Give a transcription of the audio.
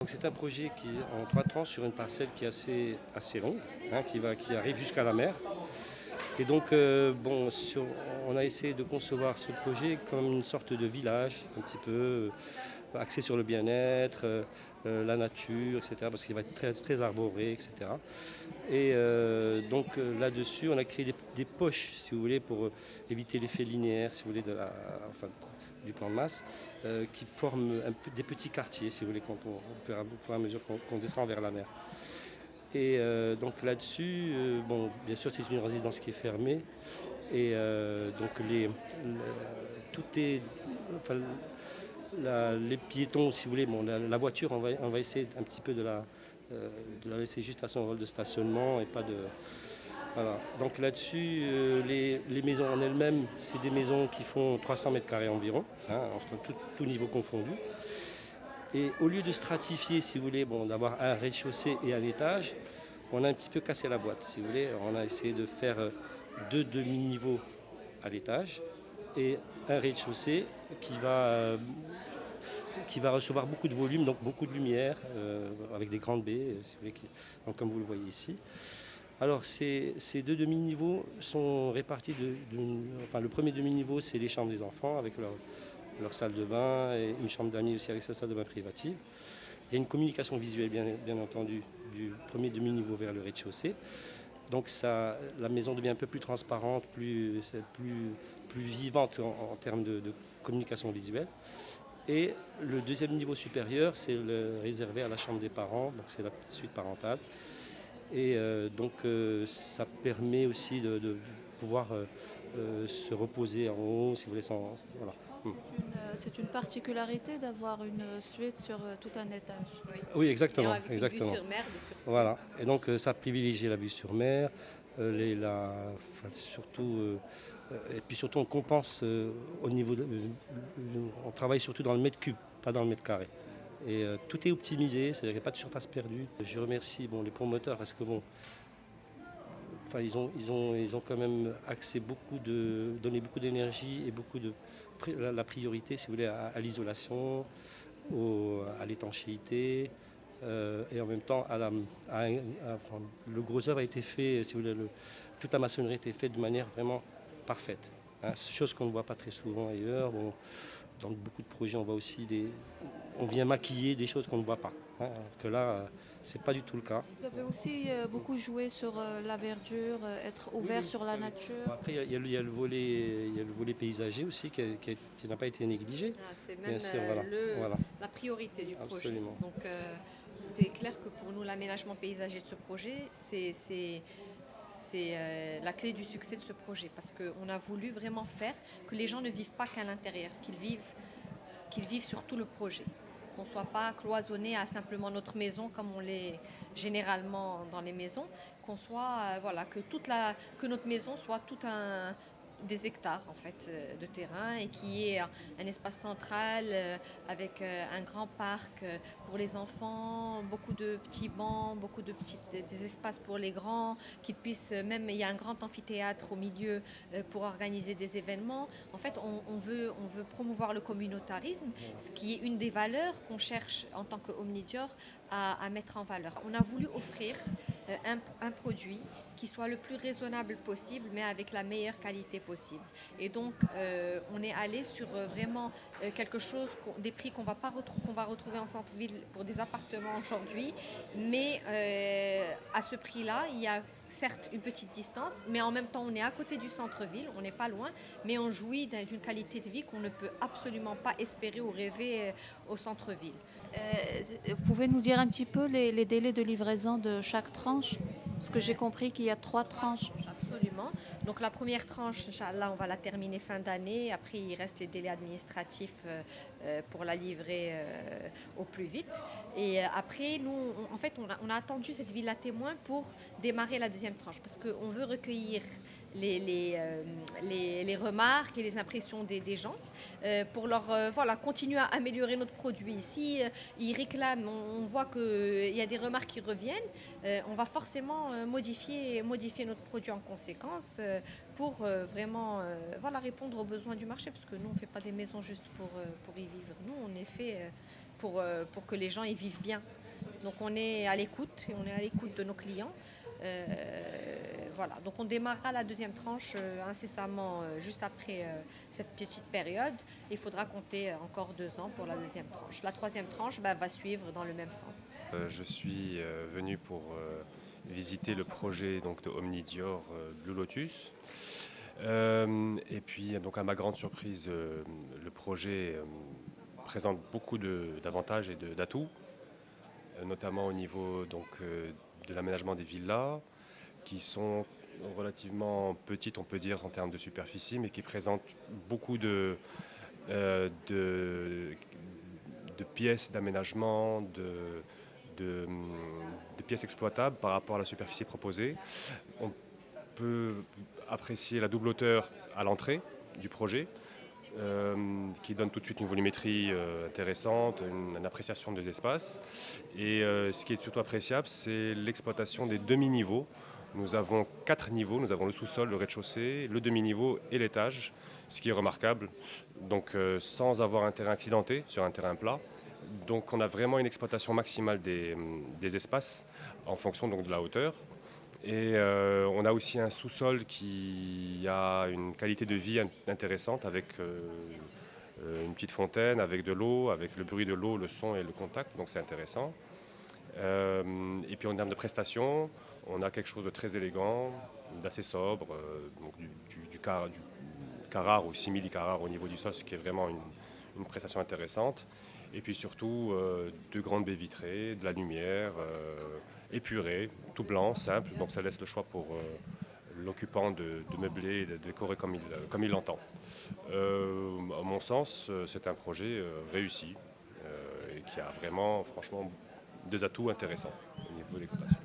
Donc c'est un projet qui est en 3 tranches sur une parcelle qui est assez longue, hein, qui arrive jusqu'à la mer. Et donc, on a essayé de concevoir ce projet comme une sorte de village, un petit peu axé sur le bien-être, la nature, etc., parce qu'il va être très, très arboré, etc. Et là-dessus, on a créé des poches, si vous voulez, pour éviter l'effet linéaire, si vous voulez, enfin, du plan de masse, qui forment des petits quartiers, si vous voulez, au fur et à mesure qu'on descend vers la mer. Et donc là-dessus, bien sûr, c'est une résidence qui est fermée. Et tout est, enfin, les piétons, si vous voulez, la voiture, on va essayer un petit peu de la laisser juste à son rôle de stationnement et pas de. Voilà. Donc là-dessus, les maisons en elles-mêmes, c'est des maisons qui font 300 mètres carrés environ, hein, entre tout niveau confondu. Et au lieu de stratifier, si vous voulez, d'avoir un rez-de-chaussée et un étage, on a un petit peu cassé la boîte, si vous voulez. On a essayé de faire 2 demi-niveaux à l'étage et un rez-de-chaussée qui va recevoir beaucoup de volume, donc beaucoup de lumière, avec des grandes baies, si vous voulez, donc, comme vous le voyez ici. Alors ces 2 demi-niveaux sont répartis enfin, le premier demi-niveau, c'est les chambres des enfants avec leur salle de bain et une chambre d'amis aussi avec sa salle de bain privative. Il y a une communication visuelle, bien entendu, du premier demi-niveau vers le rez-de-chaussée. Donc la maison devient un peu plus transparente, plus vivante en termes de communication visuelle. Et le deuxième niveau supérieur, c'est réservé à la chambre des parents, donc c'est la petite suite parentale. Et ça permet aussi de pouvoir se reposer en haut, si vous voulez, voilà. C'est une particularité d'avoir une suite sur tout un étage. Oui. Oui, Et exactement, avec une vue exactement. sur mer de surcroît. Voilà. Et donc ça privilégie la vue sur mer, enfin, surtout, et puis surtout on compense au niveau on travaille surtout dans le mètre cube, pas dans le mètre carré. Et tout est optimisé, c'est-à-dire qu'il n'y a pas de surface perdue. Je remercie les promoteurs parce que enfin, ils ont quand même donné beaucoup d'énergie et la priorité, si vous voulez, à l'isolation, à l'étanchéité. Et en même temps, enfin, le gros œuvre a été fait, si vous voulez, toute la maçonnerie a été faite de manière vraiment parfaite, hein, chose qu'on ne voit pas très souvent ailleurs. Dans beaucoup de projets, on vient maquiller des choses qu'on ne voit pas, hein, alors que là, c'est pas du tout le cas. Vous avez aussi beaucoup joué sur la verdure, être Oui, ouvert oui, sur la oui. nature. Bon, après, il y a le volet paysager aussi qui n'a pas été négligé. Ah, c'est Bien même sûr, voilà. Voilà, la priorité du projet. absolument. Donc, c'est clair que pour nous, l'aménagement paysager de ce projet, c'est la clé du succès de ce projet. Parce qu'on a voulu vraiment faire que les gens ne vivent pas qu'à l'intérieur, qu'ils vivent sur tout le projet. Qu'on ne soit pas cloisonné à simplement notre maison comme on l'est généralement dans les maisons, voilà, que notre maison soit tout des hectares en fait de terrain et qui est un espace central avec un grand parc pour les enfants, beaucoup de petits bancs, des espaces pour les grands, qu'ils puissent même il y a un grand amphithéâtre au milieu pour organiser des événements. En fait, on veut promouvoir le communautarisme, ce qui est une des valeurs qu'on cherche en tant qu'Omnidior à mettre en valeur. On a voulu offrir un produit qui soit le plus raisonnable possible, mais avec la meilleure qualité possible. Et donc, on est allé sur vraiment quelque chose, des prix qu'on va retrouver en centre-ville pour des appartements aujourd'hui, mais à ce prix-là, il y a certes une petite distance, mais en même temps, on est à côté du centre-ville, on n'est pas loin, mais on jouit d'une qualité de vie qu'on ne peut absolument pas espérer ou rêver au centre-ville. Vous pouvez nous dire un petit peu les délais de livraison de chaque tranche? Parce que j'ai compris qu'il y a 3 tranches. Absolument. Donc la première tranche, Inch'Allah, on va la terminer fin d'année. Après, il reste les délais administratifs pour la livrer au plus vite. Et après, nous, en fait, on a attendu cette villa témoin pour démarrer la deuxième tranche parce qu'on veut recueillir les remarques et les impressions des gens pour voilà, continuer à améliorer notre produit. Si ils réclament, on voit qu'il y a des remarques qui reviennent, on va forcément modifier notre produit en conséquence pour vraiment voilà, répondre aux besoins du marché parce que nous, on ne fait pas des maisons juste pour y vivre. Nous, on est fait pour que les gens y vivent bien. Donc on est à l'écoute, et on est à l'écoute de nos clients. Voilà, donc on démarrera la deuxième tranche incessamment juste après cette petite période. Il faudra compter encore 2 ans pour la deuxième tranche. La troisième tranche va suivre dans le même sens. Je suis venu pour visiter le projet donc, de Omnidior Blue Lotus. Et puis, donc, à ma grande surprise, le projet présente beaucoup d'avantages et d'atouts, notamment au niveau donc, de l'aménagement des villas, qui sont relativement petites, on peut dire, en termes de superficie, mais qui présentent beaucoup de pièces d'aménagement, de pièces exploitables par rapport à la superficie proposée. On peut apprécier la double hauteur à l'entrée du projet, qui donne tout de suite une volumétrie intéressante, une appréciation des espaces. Et ce qui est surtout appréciable, c'est l'exploitation des demi-niveaux. Nous avons 4 niveaux, nous avons le sous-sol, le rez-de-chaussée, le demi-niveau et l'étage, ce qui est remarquable, donc sans avoir un terrain accidenté sur un terrain plat. Donc on a vraiment une exploitation maximale des espaces en fonction donc, de la hauteur. Et on a aussi un sous-sol qui a une qualité de vie intéressante avec une petite fontaine, avec de l'eau, avec le bruit de l'eau, le son et le contact, donc c'est intéressant. Et puis en termes de prestations, on a quelque chose de très élégant, d'assez sobre, donc du carrare ou simili-carrare au niveau du sol, ce qui est vraiment une prestation intéressante. Et puis surtout, de grandes baies vitrées, de la lumière, épurée, tout blanc, simple. Donc ça laisse le choix pour l'occupant de meubler et de décorer comme il l'entend. À mon sens, c'est un projet réussi et qui a vraiment, franchement, des atouts intéressants au niveau des cotations.